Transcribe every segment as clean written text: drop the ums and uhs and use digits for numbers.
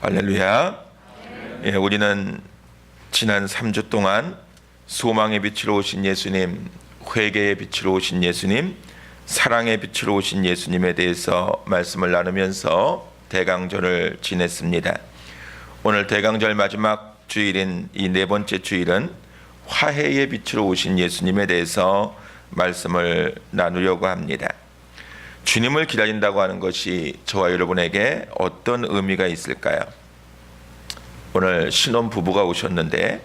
할렐루야. 예, 우리는 지난 3주 동안 소망의 빛으로 오신 예수님, 회개의 빛으로 오신 예수님, 사랑의 빛으로 오신 예수님에 대해서 말씀을 나누면서 대강절을 지냈습니다. 오늘 대강절 마지막 주일인 이 네 번째 주일은 화해의 빛으로 오신 예수님에 대해서 말씀을 나누려고 합니다. 주님을 기다린다고 하는 것이 저와 여러분에게 어떤 의미가 있을까요? 오늘 신혼 부부가 오셨는데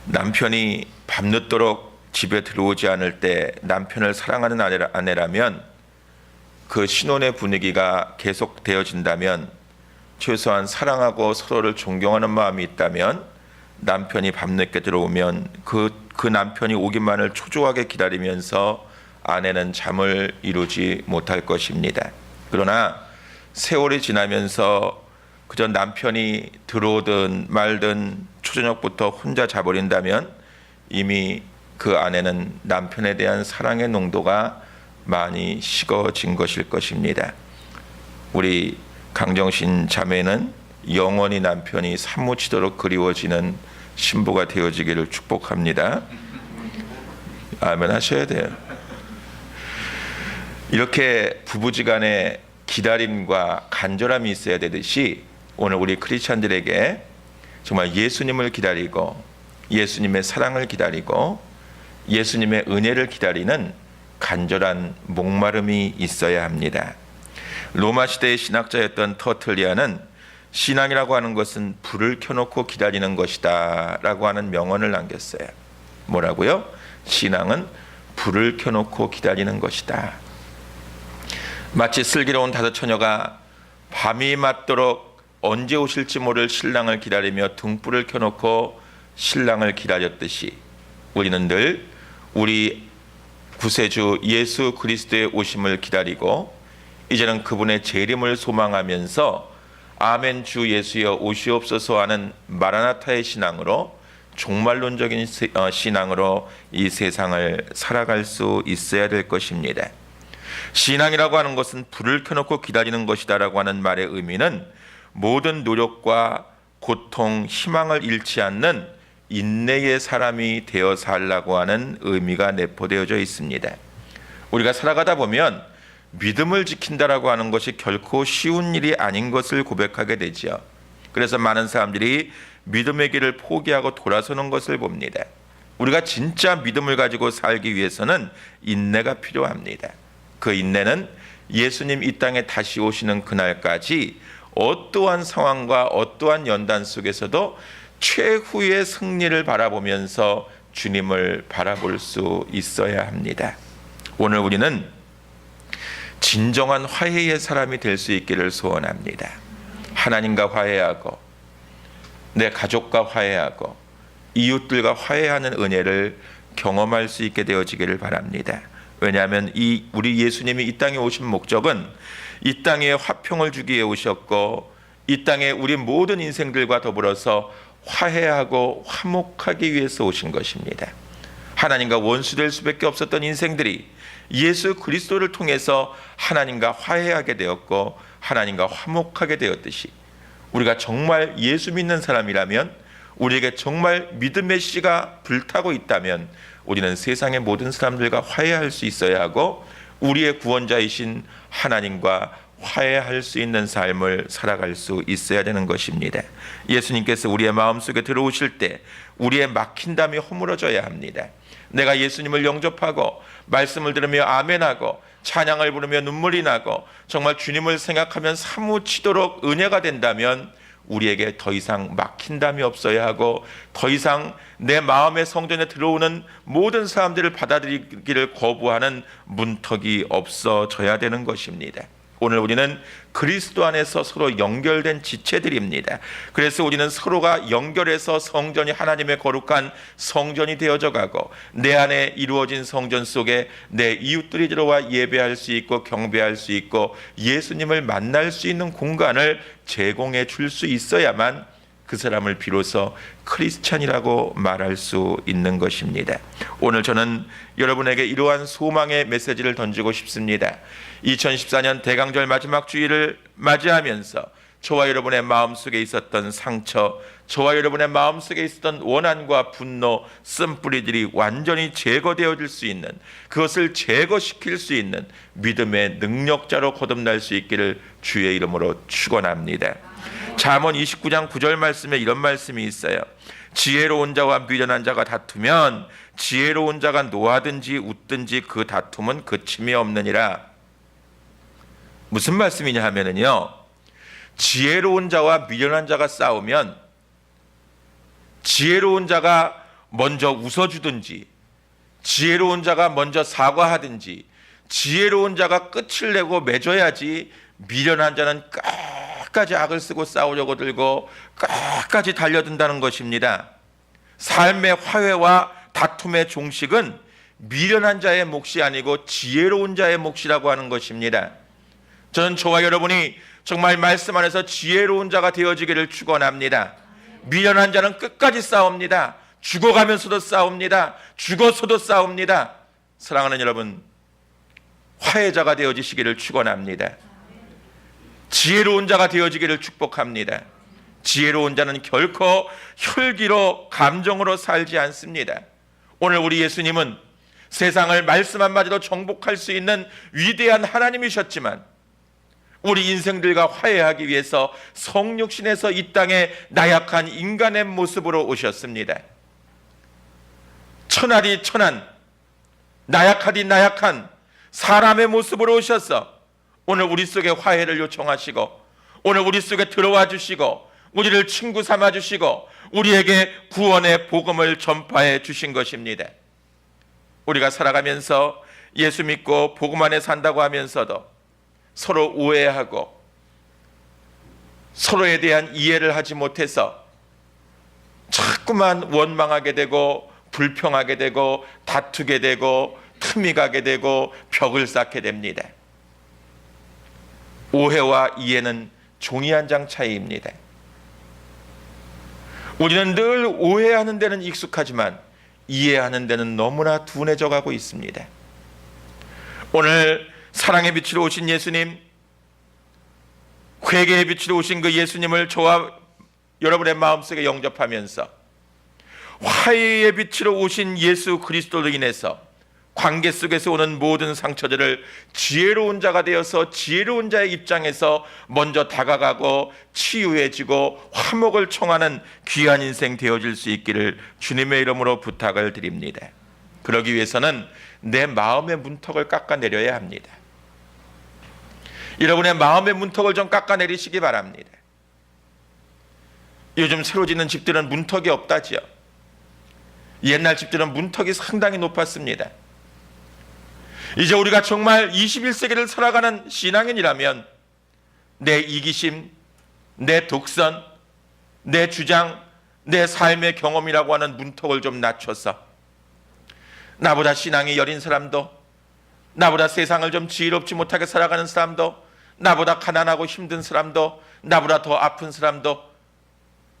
남편이 밤늦도록 집에 들어오지 않을 때 남편을 사랑하는 아내라면 그 신혼의 분위기가 계속되어진다면, 최소한 사랑하고 서로를 존경하는 마음이 있다면 남편이 밤늦게 들어오면 그 남편이 오기만을 초조하게 기다리면서 아내는 잠을 이루지 못할 것입니다. 그러나 세월이 지나면서 그저 남편이 들어오든 말든 초저녁부터 혼자 자버린다면 이미 그 아내는 남편에 대한 사랑의 농도가 많이 식어진 것일 것입니다. 우리 강정신 자매는 영원히 남편이 사무치도록 그리워지는 신부가 되어지기를 축복합니다. 아멘 하셔야 돼요. 이렇게 부부지간에 기다림과 간절함이 있어야 되듯이 오늘 우리 크리스찬들에게 정말 예수님을 기다리고 예수님의 사랑을 기다리고 예수님의 은혜를 기다리는 간절한 목마름이 있어야 합니다. 로마 시대의 신학자였던 터틀리아는 신앙이라고 하는 것은 불을 켜놓고 기다리는 것이다 라고 하는 명언을 남겼어요. 뭐라고요? 신앙은 불을 켜놓고 기다리는 것이다. 마치 슬기로운 다섯 처녀가 밤이 맞도록 언제 오실지 모를 신랑을 기다리며 등불을 켜놓고 신랑을 기다렸듯이 우리는 늘 우리 구세주 예수 그리스도의 오심을 기다리고 이제는 그분의 재림을 소망하면서 아멘 주 예수여 오시옵소서 하는 마라나타의 신앙으로, 종말론적인 신앙으로 이 세상을 살아갈 수 있어야 될 것입니다. 신앙이라고 하는 것은 불을 켜놓고 기다리는 것이다 라고 하는 말의 의미는 모든 노력과 고통, 희망을 잃지 않는 인내의 사람이 되어 살라고 하는 의미가 내포되어져 있습니다. 우리가 살아가다 보면 믿음을 지킨다라고 하는 것이 결코 쉬운 일이 아닌 것을 고백하게 되지요. 그래서 많은 사람들이 믿음의 길을 포기하고 돌아서는 것을 봅니다. 우리가 진짜 믿음을 가지고 살기 위해서는 인내가 필요합니다. 그 인내는 예수님 이 땅에 다시 오시는 그날까지 어떠한 상황과 어떠한 연단 속에서도 최후의 승리를 바라보면서 주님을 바라볼 수 있어야 합니다. 오늘 우리는 진정한 화해의 사람이 될 수 있기를 소원합니다. 하나님과 화해하고 내 가족과 화해하고 이웃들과 화해하는 은혜를 경험할 수 있게 되어지기를 바랍니다. 왜냐하면 우리 예수님이 이 땅에 오신 목적은 이 땅에 화평을 주기 위해 오셨고 이 땅에 우리 모든 인생들과 더불어서 화해하고 화목하기 위해서 오신 것입니다. 하나님과 원수될 수밖에 없었던 인생들이 예수 그리스도를 통해서 하나님과 화해하게 되었고 하나님과 화목하게 되었듯이 우리가 정말 예수 믿는 사람이라면, 우리에게 정말 믿음의 씨가 불타고 있다면 우리는 세상의 모든 사람들과 화해할 수 있어야 하고 우리의 구원자이신 하나님과 화해할 수 있는 삶을 살아갈 수 있어야 되는 것입니다. 예수님께서 우리의 마음속에 들어오실 때 우리의 막힌 담이 허물어져야 합니다. 내가 예수님을 영접하고 말씀을 들으며 아멘하고 찬양을 부르며 눈물이 나고 정말 주님을 생각하면 사무치도록 은혜가 된다면 우리에게 더 이상 막힌 담이 없어야 하고 더 이상 내 마음의 성전에 들어오는 모든 사람들을 받아들이기를 거부하는 문턱이 없어져야 되는 것입니다. 오늘 우리는 그리스도 안에서 서로 연결된 지체들입니다. 그래서 우리는 서로가 연결해서 성전이 하나님의 거룩한 성전이 되어져 가고 내 안에 이루어진 성전 속에 내 이웃들이 들어와 예배할 수 있고 경배할 수 있고 예수님을 만날 수 있는 공간을 제공해 줄 수 있어야만 그 사람을 비로소 크리스찬이라고 말할 수 있는 것입니다. 오늘 저는 여러분에게 이러한 소망의 메시지를 던지고 싶습니다. 2014년 대강절 마지막 주일을 맞이하면서 저와 여러분의 마음속에 있었던 상처, 저와 여러분의 마음속에 있었던 원한과 분노, 쓴뿌리들이 완전히 제거되어질 수 있는, 그것을 제거시킬 수 있는 믿음의 능력자로 거듭날 수 있기를 주의 이름으로 축원합니다. 잠언 29장 9절 말씀에 이런 말씀이 있어요. 지혜로운 자와 미련한 자가 다투면 지혜로운 자가 노하든지 웃든지 그 다툼은 그침이 없느니라. 무슨 말씀이냐 하면은요, 지혜로운 자와 미련한 자가 싸우면 지혜로운 자가 먼저 웃어주든지, 지혜로운 자가 먼저 사과하든지, 지혜로운 자가 끝을 내고 맺어야지, 미련한 자는 끝까지 악을 쓰고 싸우려고 들고 끝까지 달려든다는 것입니다. 삶의 화해와 다툼의 종식은 미련한 자의 몫이 아니고 지혜로운 자의 몫이라고 하는 것입니다. 저는 저와 여러분이 정말 말씀 안에서 지혜로운 자가 되어지기를 축원합니다. 미련한 자는 끝까지 싸웁니다. 죽어가면서도 싸웁니다. 죽어서도 싸웁니다. 사랑하는 여러분, 화해자가 되어지시기를 축원합니다. 지혜로운 자가 되어지기를 축복합니다. 지혜로운 자는 결코 혈기로 감정으로 살지 않습니다. 오늘 우리 예수님은 세상을 말씀 한마디로 정복할 수 있는 위대한 하나님이셨지만 우리 인생들과 화해하기 위해서 성육신에서 이 땅에 나약한 인간의 모습으로 오셨습니다. 천하디 천한, 나약하디 나약한 사람의 모습으로 오셔서 오늘 우리 속에 화해를 요청하시고, 오늘 우리 속에 들어와 주시고, 우리를 친구 삼아 주시고, 우리에게 구원의 복음을 전파해 주신 것입니다. 우리가 살아가면서 예수 믿고 복음 안에 산다고 하면서도 서로 오해하고 서로에 대한 이해를 하지 못해서 자꾸만 원망하게 되고 불평하게 되고 다투게 되고 틈이 가게 되고 벽을 쌓게 됩니다. 오해와 이해는 종이 한 장 차이입니다. 우리는 늘 오해하는 데는 익숙하지만 이해하는 데는 너무나 둔해져 가고 있습니다. 오늘 사랑의 빛으로 오신 예수님, 회개의 빛으로 오신 그 예수님을 저와 여러분의 마음속에 영접하면서 화해의 빛으로 오신 예수 그리스도로 인해서 관계 속에서 오는 모든 상처들을 지혜로운 자가 되어서 지혜로운 자의 입장에서 먼저 다가가고 치유해지고 화목을 청하는 귀한 인생 되어질 수 있기를 주님의 이름으로 부탁을 드립니다. 그러기 위해서는 내 마음의 문턱을 깎아내려야 합니다. 여러분의 마음의 문턱을 좀 깎아내리시기 바랍니다. 요즘 새로 짓는 집들은 문턱이 없다지요. 옛날 집들은 문턱이 상당히 높았습니다. 이제 우리가 정말 21세기를 살아가는 신앙인이라면 내 이기심, 내 독선, 내 주장, 내 삶의 경험이라고 하는 문턱을 좀 낮춰서 나보다 신앙이 여린 사람도, 나보다 세상을 좀 지혜롭지 못하게 살아가는 사람도, 나보다 가난하고 힘든 사람도, 나보다 더 아픈 사람도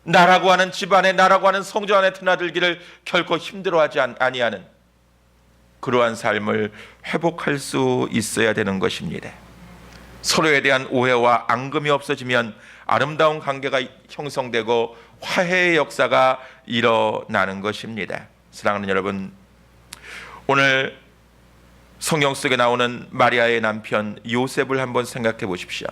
나라고 하는 집안에, 나라고 하는 성전 안에 드나들기를 결코 힘들어하지 아니하는 그러한 삶을 회복할 수 있어야 되는 것입니다. 서로에 대한 오해와 앙금이 없어지면 아름다운 관계가 형성되고 화해의 역사가 일어나는 것입니다. 사랑하는 여러분, 오늘 성경 속에 나오는 마리아의 남편 요셉을 한번 생각해 보십시오.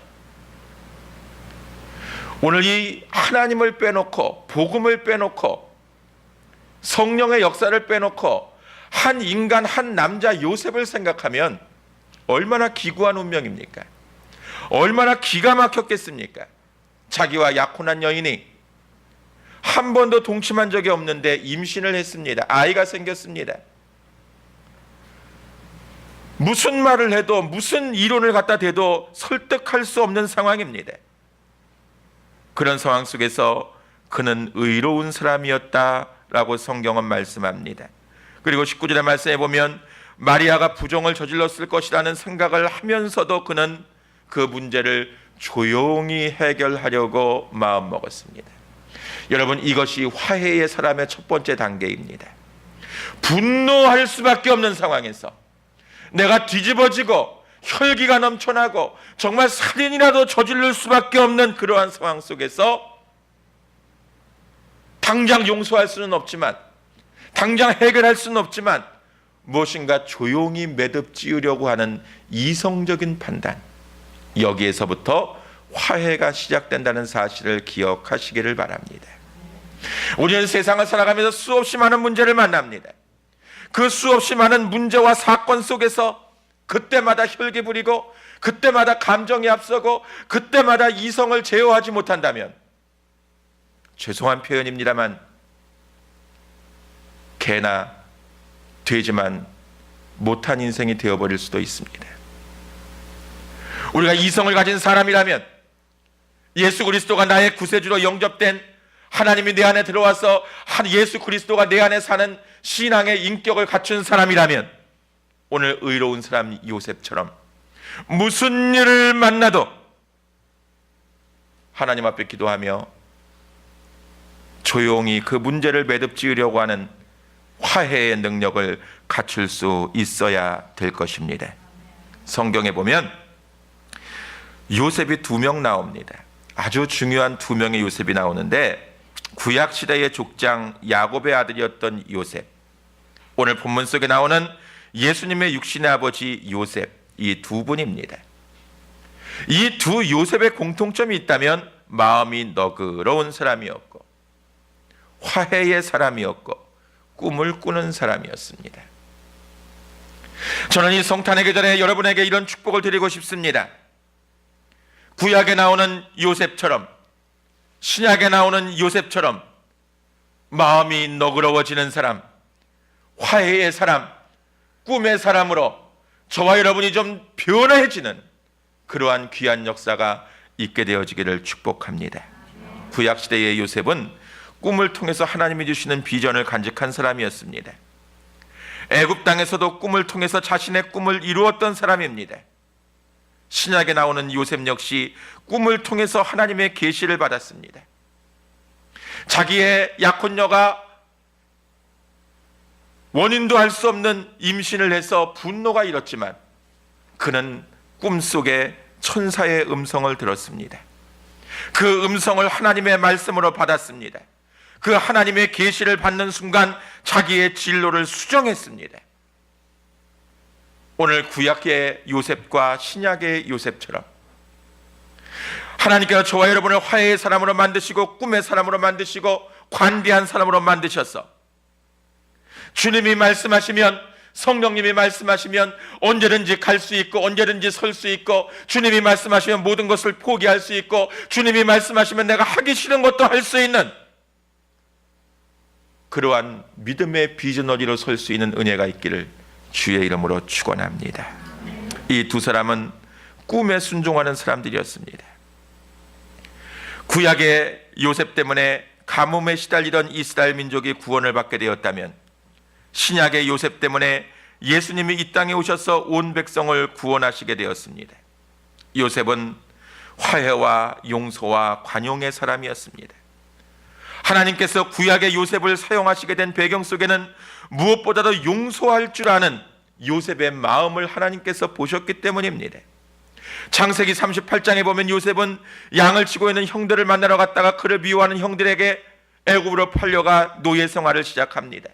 오늘 이 하나님을 빼놓고 복음을 빼놓고 성령의 역사를 빼놓고 한 인간, 한 남자 요셉을 생각하면 얼마나 기구한 운명입니까? 얼마나 기가 막혔겠습니까? 자기와 약혼한 여인이 한 번도 동침한 적이 없는데 임신을 했습니다. 아이가 생겼습니다. 무슨 말을 해도, 무슨 이론을 갖다 대도 설득할 수 없는 상황입니다. 그런 상황 속에서 그는 의로운 사람이었다라고 성경은 말씀합니다. 그리고 19절의 말씀에 보면 마리아가 부정을 저질렀을 것이라는 생각을 하면서도 그는 그 문제를 조용히 해결하려고 마음먹었습니다. 여러분, 이것이 화해의 사람의 첫 번째 단계입니다. 분노할 수밖에 없는 상황에서, 내가 뒤집어지고 혈기가 넘쳐나고 정말 살인이라도 저지를 수밖에 없는 그러한 상황 속에서 당장 용서할 수는 없지만, 당장 해결할 수는 없지만 무엇인가 조용히 매듭 지으려고 하는 이성적인 판단, 여기에서부터 화해가 시작된다는 사실을 기억하시기를 바랍니다. 우리는 세상을 살아가면서 수없이 많은 문제를 만납니다. 그 수없이 많은 문제와 사건 속에서 그때마다 혈기 부리고 그때마다 감정이 앞서고 그때마다 이성을 제어하지 못한다면, 죄송한 표현입니다만, 개나 돼지만 못한 인생이 되어버릴 수도 있습니다. 우리가 이성을 가진 사람이라면, 예수 그리스도가 나의 구세주로 영접된, 하나님이 내 안에 들어와서 예수 그리스도가 내 안에 사는 신앙의 인격을 갖춘 사람이라면, 오늘 의로운 사람 요셉처럼 무슨 일을 만나도 하나님 앞에 기도하며 조용히 그 문제를 매듭 지으려고 하는 화해의 능력을 갖출 수 있어야 될 것입니다. 성경에 보면 요셉이 2명 나옵니다. 아주 중요한 2명의 요셉이 나오는데, 구약 시대의 족장 야곱의 아들이었던 요셉, 오늘 본문 속에 나오는 예수님의 육신의 아버지 요셉, 이 2분입니다. 이 2 요셉의 공통점이 있다면 마음이 너그러운 사람이었고 화해의 사람이었고 꿈을 꾸는 사람이었습니다. 저는 이 성탄의 계절에 여러분에게 이런 축복을 드리고 싶습니다. 구약에 나오는 요셉처럼, 신약에 나오는 요셉처럼 마음이 너그러워지는 사람, 화해의 사람, 꿈의 사람으로 저와 여러분이 좀 변화해지는 그러한 귀한 역사가 있게 되어지기를 축복합니다. 구약시대의 요셉은 꿈을 통해서 하나님이 주시는 비전을 간직한 사람이었습니다. 애굽 땅에서도 꿈을 통해서 자신의 꿈을 이루었던 사람입니다. 신약에 나오는 요셉 역시 꿈을 통해서 하나님의 계시를 받았습니다. 자기의 약혼녀가 원인도 알 수 없는 임신을 해서 분노가 일었지만 그는 꿈속에 천사의 음성을 들었습니다. 그 음성을 하나님의 말씀으로 받았습니다. 그 하나님의 계시를 받는 순간 자기의 진로를 수정했습니다. 오늘 구약의 요셉과 신약의 요셉처럼 하나님께서 저와 여러분을 화해의 사람으로 만드시고 꿈의 사람으로 만드시고 관대한 사람으로 만드셔서, 주님이 말씀하시면, 성령님이 말씀하시면 언제든지 갈 수 있고 언제든지 설 수 있고, 주님이 말씀하시면 모든 것을 포기할 수 있고, 주님이 말씀하시면 내가 하기 싫은 것도 할 수 있는 그러한 믿음의 비전어리로 설 수 있는 은혜가 있기를 주의 이름으로 축원합니다. 이 2 사람은 꿈에 순종하는 사람들이었습니다. 구약의 요셉 때문에 가뭄에 시달리던 이스라엘 민족이 구원을 받게 되었다면, 신약의 요셉 때문에 예수님이 이 땅에 오셔서 온 백성을 구원하시게 되었습니다. 요셉은 화해와 용서와 관용의 사람이었습니다. 하나님께서 구약의 요셉을 사용하시게 된 배경 속에는 무엇보다도 용서할 줄 아는 요셉의 마음을 하나님께서 보셨기 때문입니다. 창세기 38장에 보면 요셉은 양을 치고 있는 형들을 만나러 갔다가 그를 미워하는 형들에게 애굽으로 팔려가 노예 생활을 시작합니다.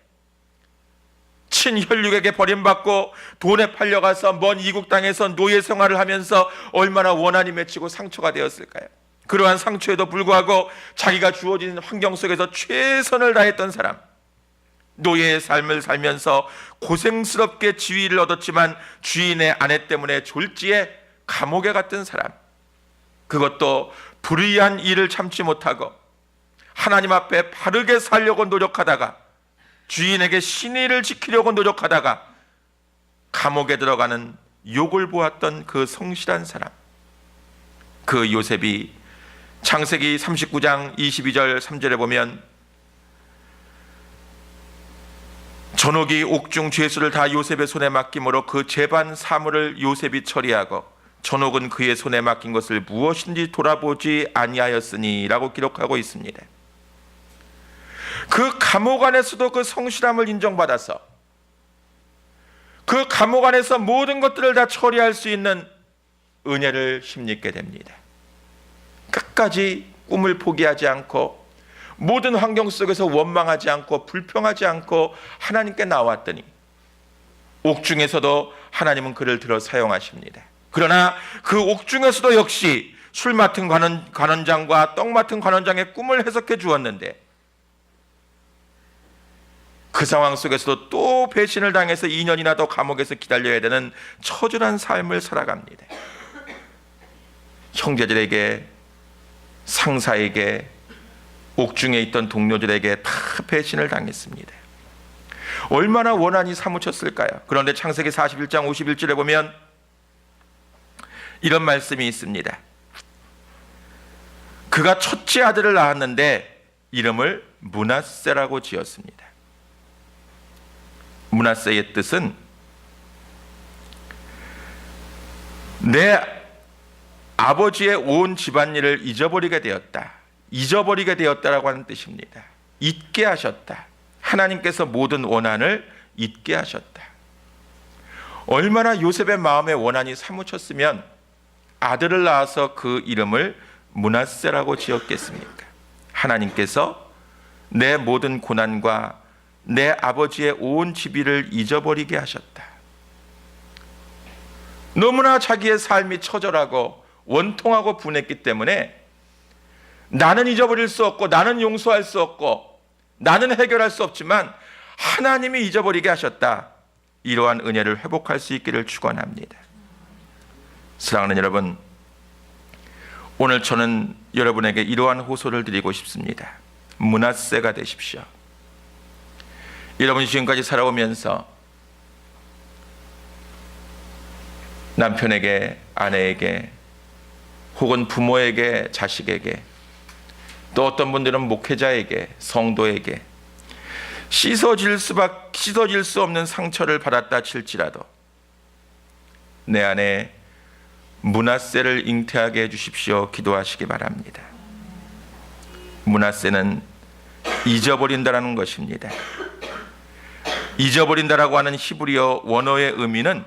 친혈육에게 버림받고 돈에 팔려가서 먼 이국 땅에서 노예 생활을 하면서 얼마나 원한이 맺히고 상처가 되었을까요? 그러한 상처에도 불구하고 자기가 주어진 환경 속에서 최선을 다했던 사람, 노예의 삶을 살면서 고생스럽게 지위를 얻었지만 주인의 아내 때문에 졸지에 감옥에 갔던 사람, 그것도 불의한 일을 참지 못하고 하나님 앞에 바르게 살려고 노력하다가 주인에게 신의를 지키려고 노력하다가 감옥에 들어가는 욕을 보았던 그 성실한 사람, 그 요셉이 창세기 39장 22절 3절에 보면 전옥이 옥중 죄수를 다 요셉의 손에 맡김으로 그 재반 사물을 요셉이 처리하고 전옥은 그의 손에 맡긴 것을 무엇인지 돌아보지 아니하였으니 라고 기록하고 있습니다. 그 감옥 안에서도 그 성실함을 인정받아서 그 감옥 안에서 모든 것들을 다 처리할 수 있는 은혜를 힘입게 됩니다. 끝까지 꿈을 포기하지 않고 모든 환경 속에서 원망하지 않고 불평하지 않고 하나님께 나왔더니 옥중에서도 하나님은 그를 들어 사용하십니다. 그러나 그 옥중에서도 역시 술 맡은 관원장과 떡 맡은 관원장의 꿈을 해석해 주었는데 그 상황 속에서도 또 배신을 당해서 2년이나 더 감옥에서 기다려야 되는 처절한 삶을 살아갑니다. 형제들에게, 상사에게, 옥중에 있던 동료들에게 다 배신을 당했습니다. 얼마나 원한이 사무쳤을까요? 그런데 창세기 41장 51절에 보면 이런 말씀이 있습니다. 그가 첫째 아들을 낳았는데 이름을 므낫세라고 지었습니다. 므낫세의 뜻은 내 아버지의 온 집안일을 잊어버리게 되었다. 잊어버리게 되었다라고 하는 뜻입니다. 잊게 하셨다. 하나님께서 모든 원한을 잊게 하셨다. 얼마나 요셉의 마음에 원한이 사무쳤으면 아들을 낳아서 그 이름을 므낫세라고 지었겠습니까? 하나님께서 내 모든 고난과 내 아버지의 온 집일을 잊어버리게 하셨다. 너무나 자기의 삶이 처절하고 원통하고 분했기 때문에 나는 잊어버릴 수 없고 나는 용서할 수 없고 나는 해결할 수 없지만 하나님이 잊어버리게 하셨다. 이러한 은혜를 회복할 수 있기를 축원합니다. 사랑하는 여러분, 오늘 저는 여러분에게 이러한 호소를 드리고 싶습니다. 므낫세가 되십시오. 여러분이 지금까지 살아오면서 남편에게, 아내에게, 혹은 부모에게, 자식에게, 또 어떤 분들은 목회자에게, 성도에게 씻어질 수 없는 상처를 받았다 칠지라도 내 안에 므낫세를 잉태하게 해주십시오. 기도하시기 바랍니다. 므낫세는 잊어버린다라는 것입니다. 잊어버린다라고 하는 히브리어 원어의 의미는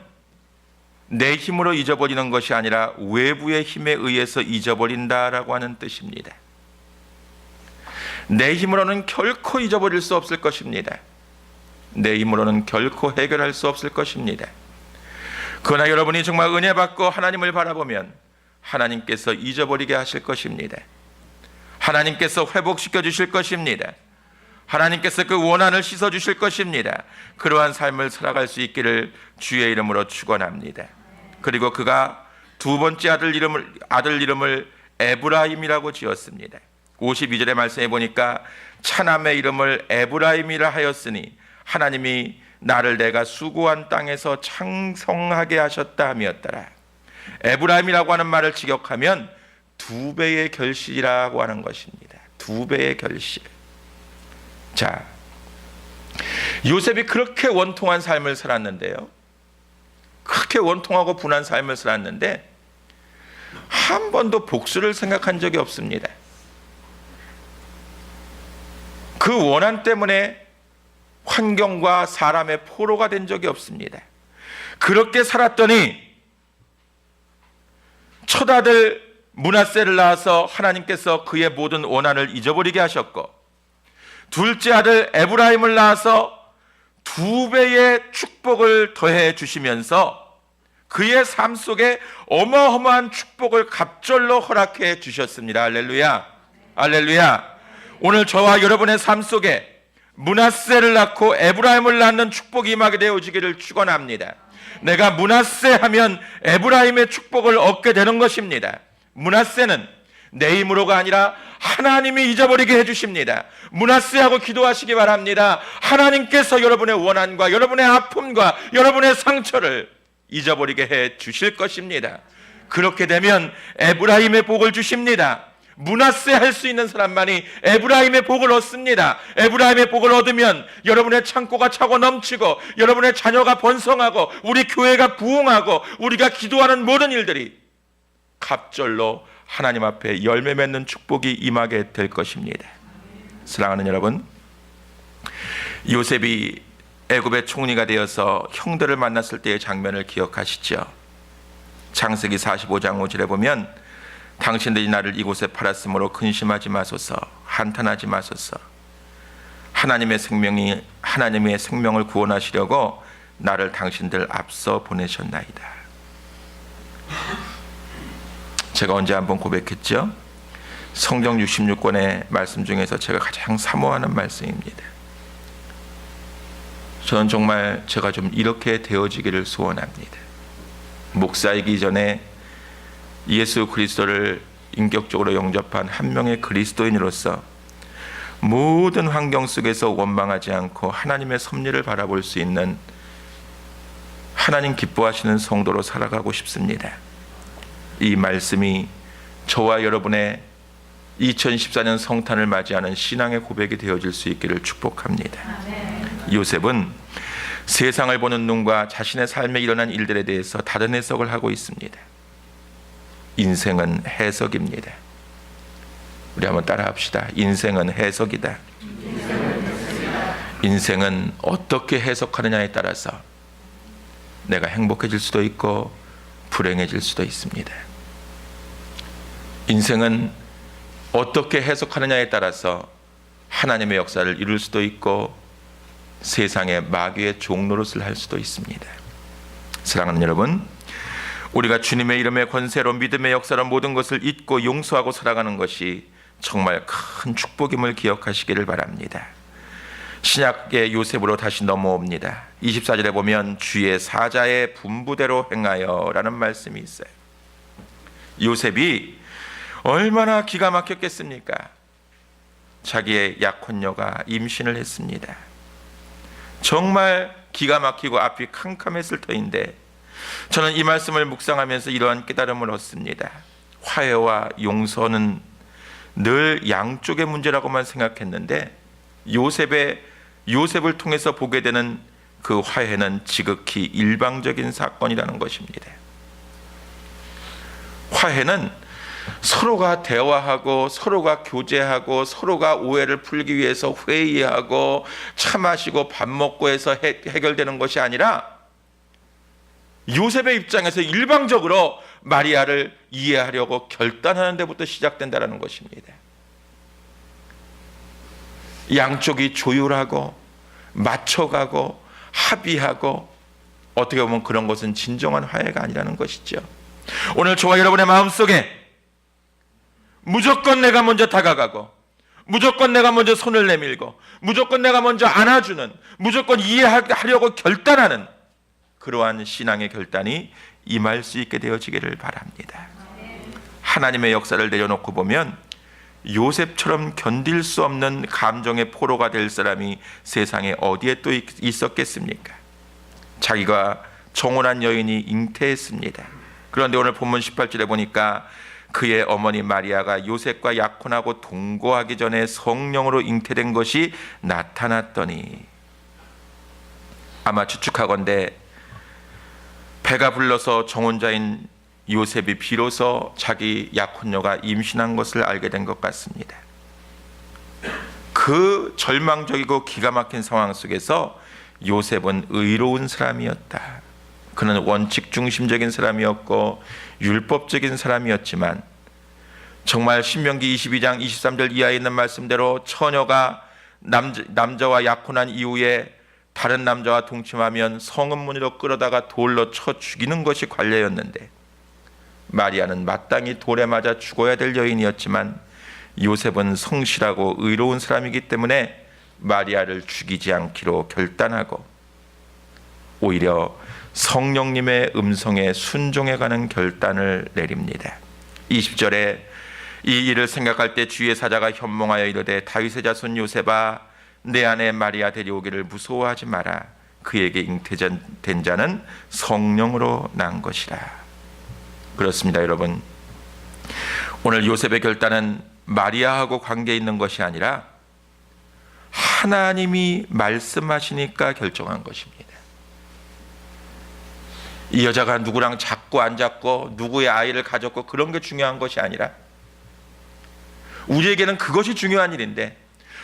내 힘으로 잊어버리는 것이 아니라 외부의 힘에 의해서 잊어버린다라고 하는 뜻입니다. 내 힘으로는 결코 잊어버릴 수 없을 것입니다. 내 힘으로는 결코 해결할 수 없을 것입니다. 그러나 여러분이 정말 은혜 받고 하나님을 바라보면 하나님께서 잊어버리게 하실 것입니다. 하나님께서 회복시켜 주실 것입니다. 하나님께서 그 원한을 씻어 주실 것입니다. 그러한 삶을 살아갈 수 있기를 주의 이름으로 축원합니다. 그리고 그가 두 번째 아들 이름을 에브라임이라고 지었습니다. 52절의 말씀에 보니까 차남의 이름을 에브라임이라 하였으니 하나님이 나를 내가 수고한 땅에서 창성하게 하셨다 함이었더라. 에브라임이라고 하는 말을 직역하면 두 배의 결실이라고 하는 것입니다. 두 배의 결실. 자, 요셉이 그렇게 원통한 삶을 살았는데요, 그렇게 원통하고 분한 삶을 살았는데 한 번도 복수를 생각한 적이 없습니다. 그 원한 때문에 환경과 사람의 포로가 된 적이 없습니다. 그렇게 살았더니 첫 아들 므낫세를 낳아서 하나님께서 그의 모든 원한을 잊어버리게 하셨고, 둘째 아들 에브라임을 낳아서 두 배의 축복을 더해 주시면서 그의 삶 속에 어마어마한 축복을 갑절로 허락해 주셨습니다. 할렐루야, 할렐루야. 오늘 저와 여러분의 삶 속에 므낫세를 낳고 에브라임을 낳는 축복이 임하게 되어지기를 축원합니다. 내가 므낫세 하면 에브라임의 축복을 얻게 되는 것입니다. 므낫세는 내 힘으로가 아니라 하나님이 잊어버리게 해주십니다. 므낫세하고 기도하시기 바랍니다. 하나님께서 여러분의 원한과 여러분의 아픔과 여러분의 상처를 잊어버리게 해 주실 것입니다. 그렇게 되면 에브라임의 복을 주십니다. 므낫세 할 수 있는 사람만이 에브라임의 복을 얻습니다. 에브라임의 복을 얻으면 여러분의 창고가 차고 넘치고 여러분의 자녀가 번성하고 우리 교회가 부흥하고 우리가 기도하는 모든 일들이 갑절로 하나님 앞에 열매 맺는 축복이 임하게 될 것입니다. 사랑하는 여러분, 요셉이 애굽의 총리가 되어서 형들을 만났을 때의 장면을 기억하시죠? 창세기 45장 5절에 보면 당신들이 나를 이곳에 팔았으므로 근심하지 마소서, 한탄하지 마소서. 하나님의 생명을 구원하시려고 나를 당신들 앞서 보내셨나이다. 제가 언제 한번 고백했죠? 성경 66권의 말씀 중에서 제가 가장 사모하는 말씀입니다. 저는 정말 제가 좀 이렇게 되어지기를 소원합니다. 목사이기 전에 예수 그리스도를 인격적으로 영접한 한 명의 그리스도인으로서 모든 환경 속에서 원망하지 않고 하나님의 섭리를 바라볼 수 있는 하나님 기뻐하시는 성도로 살아가고 싶습니다. 이 말씀이 저와 여러분의 2014년 성탄을 맞이하는 신앙의 고백이 되어질 수 있기를 축복합니다. 요셉은 세상을 보는 눈과 자신의 삶에 일어난 일들에 대해서 다른 해석을 하고 있습니다. 인생은 해석입니다. 우리 한번 따라합시다. 인생은 해석이다. 인생은 어떻게 해석하느냐에 따라서 내가 행복해질 수도 있고 불행해질 수도 있습니다. 인생은 어떻게 해석하느냐에 따라서 하나님의 역사를 이룰 수도 있고 세상의 마귀의 종노릇을 할 수도 있습니다. 사랑하는 여러분, 우리가 주님의 이름의 권세로 믿음의 역사로 모든 것을 잊고 용서하고 살아가는 것이 정말 큰 축복임을 기억하시기를 바랍니다. 신약의 요셉으로 다시 넘어옵니다. 24절에 보면 주의 사자의 분부대로 행하여 라는 말씀이 있어요. 요셉이 얼마나 기가 막혔겠습니까? 자기의 약혼녀가 임신을 했습니다. 정말 기가 막히고 앞이 캄캄했을 터인데 저는 이 말씀을 묵상하면서 이러한 깨달음을 얻습니다. 화해와 용서는 늘 양쪽의 문제라고만 생각했는데 요셉을 통해서 보게 되는 그 화해는 지극히 일방적인 사건이라는 것입니다. 화해는 서로가 대화하고 서로가 교제하고 서로가 오해를 풀기 위해서 회의하고 차 마시고 밥 먹고 해서 해결되는 것이 아니라 요셉의 입장에서 일방적으로 마리아를 이해하려고 결단하는 데부터 시작된다는 것입니다. 양쪽이 조율하고 맞춰가고 합의하고 어떻게 보면 그런 것은 진정한 화해가 아니라는 것이죠. 오늘 저와 여러분의 마음속에 무조건 내가 먼저 다가가고 무조건 내가 먼저 손을 내밀고 무조건 내가 먼저 안아주는, 무조건 이해하려고 결단하는 그러한 신앙의 결단이 임할 수 있게 되어지기를 바랍니다. 하나님의 역사를 내려놓고 보면 요셉처럼 견딜 수 없는 감정의 포로가 될 사람이 세상에 어디에 또 있었겠습니까? 자기가 정혼한 여인이 잉태했습니다. 그런데 오늘 본문 18절에 보니까 그의 어머니 마리아가 요셉과 약혼하고 동거하기 전에 성령으로 잉태된 것이 나타났더니, 아마 추측하건대 배가 불러서 정혼자인 요셉이 비로소 자기 약혼녀가 임신한 것을 알게 된 것 같습니다. 그 절망적이고 기가 막힌 상황 속에서 요셉은 의로운 사람이었다. 그는 원칙 중심적인 사람이었고 율법적인 사람이었지만 정말 신명기 22장 23절 이하에 있는 말씀대로 처녀가 남자와 약혼한 이후에 다른 남자와 동침하면 성읍문으로 끌어다가 돌로 쳐 죽이는 것이 관례였는데, 마리아는 마땅히 돌에 맞아 죽어야 될 여인이었지만 요셉은 성실하고 의로운 사람이기 때문에 마리아를 죽이지 않기로 결단하고 오히려 성령님의 음성에 순종해가는 결단을 내립니다. 20절에 이 일을 생각할 때 주의 사자가 현몽하여 이르되 다윗의 자손 요셉아, 내 아내 마리아 데려오기를 무서워하지 마라. 그에게 잉태된 자는 성령으로 난 것이라. 그렇습니다, 여러분. 오늘 요셉의 결단은 마리아하고 관계 있는 것이 아니라 하나님이 말씀하시니까 결정한 것입니다. 이 여자가 누구랑 잡고 안 잡고 누구의 아이를 가졌고 그런 게 중요한 것이 아니라, 우리에게는 그것이 중요한 일인데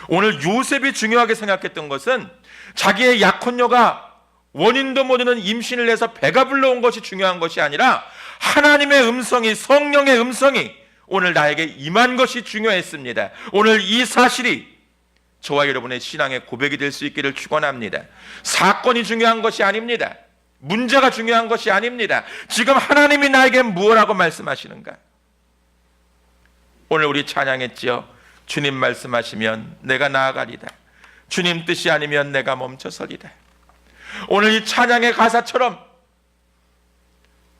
오늘 요셉이 중요하게 생각했던 것은 자기의 약혼녀가 원인도 모르는 임신을 해서 배가 불러온 것이 중요한 것이 아니라 하나님의 음성이, 성령의 음성이 오늘 나에게 임한 것이 중요했습니다. 오늘 이 사실이 저와 여러분의 신앙의 고백이 될 수 있기를 축원합니다. 사건이 중요한 것이 아닙니다. 문제가 중요한 것이 아닙니다. 지금 하나님이 나에게 무엇라고 말씀하시는가? 오늘 우리 찬양했지요. 주님 말씀하시면 내가 나아가리다. 주님 뜻이 아니면 내가 멈춰서리다. 오늘 이 찬양의 가사처럼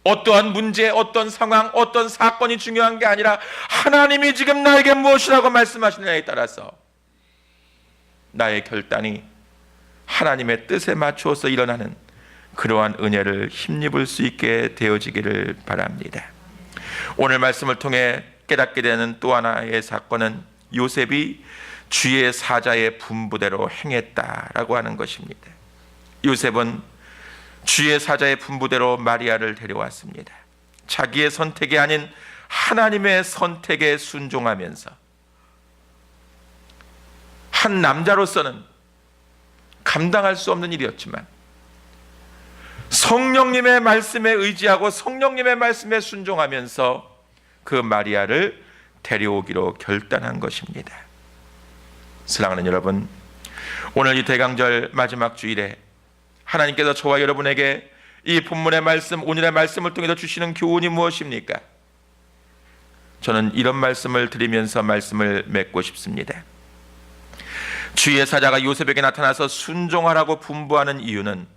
어떠한 문제, 어떤 상황, 어떤 사건이 중요한 게 아니라 하나님이 지금 나에게 무엇이라고 말씀하시느냐에 따라서 나의 결단이 하나님의 뜻에 맞추어서 일어나는 그러한 은혜를 힘입을 수 있게 되어지기를 바랍니다. 오늘 말씀을 통해 깨닫게 되는 또 하나의 사건은 요셉이 주의 사자의 분부대로 행했다라고 하는 것입니다. 요셉은 주의 사자의 분부대로 마리아를 데려왔습니다. 자기의 선택이 아닌 하나님의 선택에 순종하면서 한 남자로서는 감당할 수 없는 일이었지만 성령님의 말씀에 의지하고 성령님의 말씀에 순종하면서 그 마리아를 데려오기로 결단한 것입니다. 사랑하는 여러분, 오늘 이 대강절 마지막 주일에 하나님께서 저와 여러분에게 이 본문의 말씀, 오늘의 말씀을 통해서 주시는 교훈이 무엇입니까? 저는 이런 말씀을 드리면서 말씀을 맺고 싶습니다. 주의 사자가 요셉에게 나타나서 순종하라고 분부하는 이유는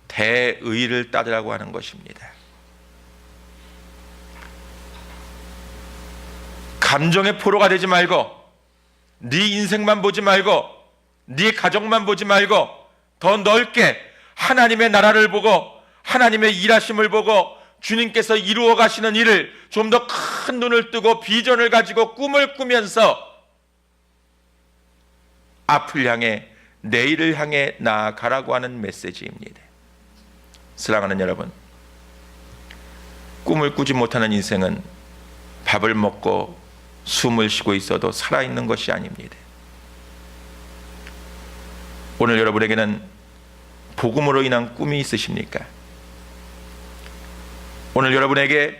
대의를 따르라고 하는 것입니다. 감정의 포로가 되지 말고, 네 인생만 보지 말고, 네 가정만 보지 말고 더 넓게 하나님의 나라를 보고 하나님의 일하심을 보고 주님께서 이루어 가시는 일을 좀 더 큰 눈을 뜨고 비전을 가지고 꿈을 꾸면서 앞을 향해, 내일을 향해 나아가라고 하는 메시지입니다. 사랑하는 여러분, 꿈을 꾸지 못하는 인생은 밥을 먹고 숨을 쉬고 있어도 살아있는 것이 아닙니다. 오늘 여러분에게는 복음으로 인한 꿈이 있으십니까? 오늘 여러분에게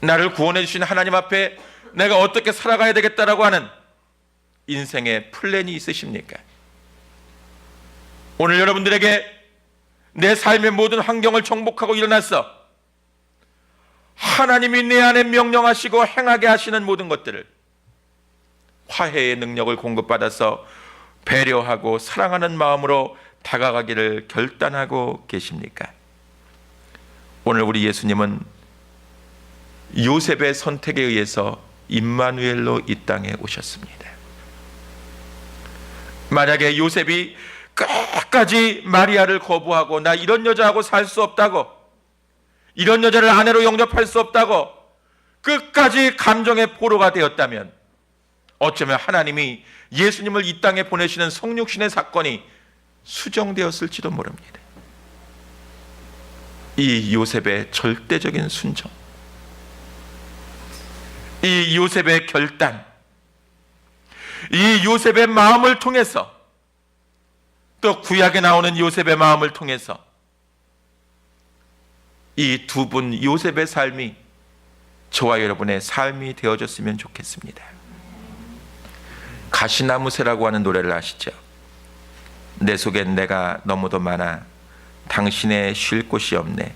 나를 구원해 주신 하나님 앞에 내가 어떻게 살아가야 되겠다라고 하는 인생의 플랜이 있으십니까? 오늘 여러분들에게 내 삶의 모든 환경을 정복하고 일어나서 하나님이 내 안에 명령하시고 행하게 하시는 모든 것들을 화해의 능력을 공급받아서 배려하고 사랑하는 마음으로 다가가기를 결단하고 계십니까? 오늘 우리 예수님은 요셉의 선택에 의해서 임마누엘로 이 땅에 오셨습니다. 만약에 요셉이 끝까지 마리아를 거부하고 나 이런 여자하고 살 수 없다고, 이런 여자를 아내로 영접할 수 없다고 끝까지 감정의 포로가 되었다면 어쩌면 하나님이 예수님을 이 땅에 보내시는 성육신의 사건이 수정되었을지도 모릅니다. 이 요셉의 절대적인 순종, 이 요셉의 결단, 이 요셉의 마음을 통해서, 또 구약에 나오는 요셉의 마음을 통해서 이 두 분 요셉의 삶이 저와 여러분의 삶이 되어졌으면 좋겠습니다. 가시나무새라고 하는 노래를 아시죠? 내 속엔 내가 너무도 많아 당신의 쉴 곳이 없네.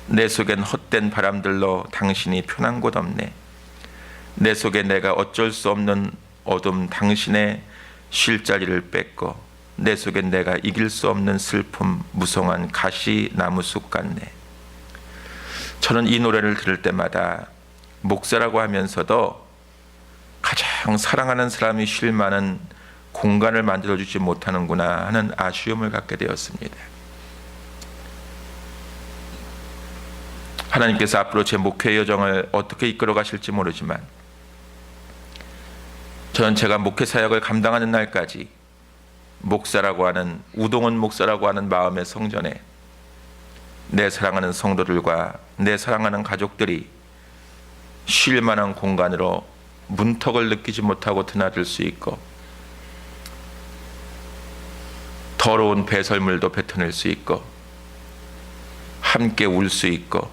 내 속엔 헛된 바람들로 당신이 편한 곳 없네. 내 속에 내가 어쩔 수 없는 어둠 당신의 쉴 자리를 뺏고, 내 속엔 내가 이길 수 없는 슬픔 무성한 가시나무 숲 같네. 저는 이 노래를 들을 때마다 목사라고 하면서도 가장 사랑하는 사람이 쉴 만한 공간을 만들어주지 못하는구나 하는 아쉬움을 갖게 되었습니다. 하나님께서 앞으로 제 목회 여정을 어떻게 이끌어 가실지 모르지만 저는 제가 목회 사역을 감당하는 날까지 목사라고 하는, 우동원 목사라고 하는 마음의 성전에 내 사랑하는 성도들과 내 사랑하는 가족들이 쉴 만한 공간으로 문턱을 느끼지 못하고 드나들 수 있고, 더러운 배설물도 뱉어낼 수 있고, 함께 울 수 있고,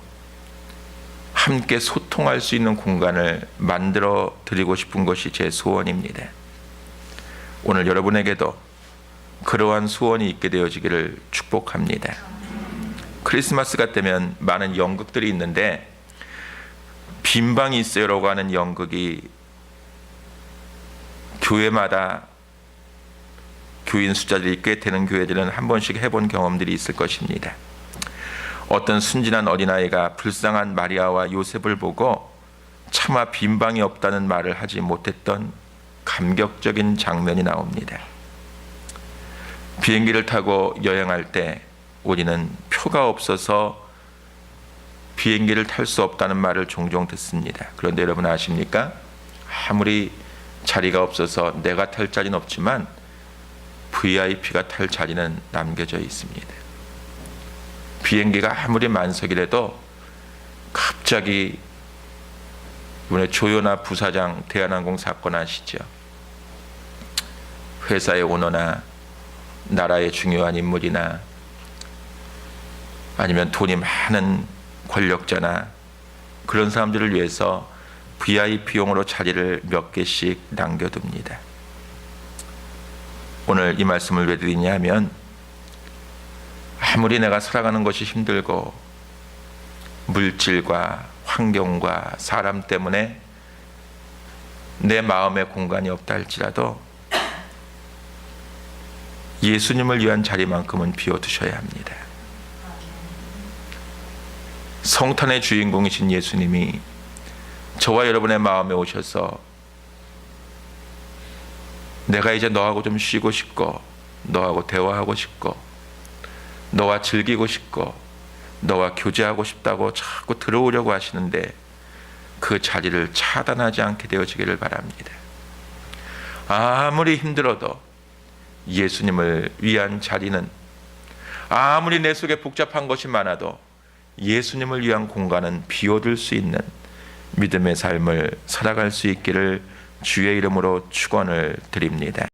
함께 소통할 수 있는 공간을 만들어 드리고 싶은 것이 제 소원입니다. 오늘 여러분에게도 그러한 소원이 있게 되어지기를 축복합니다. 크리스마스가 되면 많은 연극들이 있는데, 빈방이 있어요라고 하는 연극이 교회마다 교인 숫자들이 꽤 되는 교회들은 한 번씩 해본 경험들이 있을 것입니다. 어떤 순진한 어린아이가 불쌍한 마리아와 요셉을 보고 차마 빈방이 없다는 말을 하지 못했던 감격적인 장면이 나옵니다. 비행기를 타고 여행할 때 우리는 표가 없어서 비행기를 탈 수 없다는 말을 종종 듣습니다. 그런데 여러분 아십니까? 아무리 자리가 없어서 내가 탈 자리는 없지만 VIP가 탈 자리는 남겨져 있습니다. 비행기가 아무리 만석이라도 갑자기 이번에 조연아 부사장 대한항공 사건 아시죠? 회사의 오너나 나라의 중요한 인물이나 아니면 돈이 많은 권력자나 그런 사람들을 위해서 VIP용으로 자리를 몇 개씩 남겨둡니다. 오늘 이 말씀을 왜 드리냐면, 아무리 내가 살아가는 것이 힘들고 물질과 환경과 사람 때문에 내 마음의 공간이 없다 할지라도 예수님을 위한 자리만큼은 비워두셔야 합니다. 성탄의 주인공이신 예수님이 저와 여러분의 마음에 오셔서 내가 이제 너하고 좀 쉬고 싶고, 너하고 대화하고 싶고, 너와 즐기고 싶고, 너와 교제하고 싶다고 자꾸 들어오려고 하시는데, 그 자리를 차단하지 않게 되어지기를 바랍니다. 아무리 힘들어도 예수님을 위한 자리는, 아무리 내 속에 복잡한 것이 많아도 예수님을 위한 공간은 비워둘 수 있는 믿음의 삶을 살아갈 수 있기를 주의 이름으로 축원을 드립니다.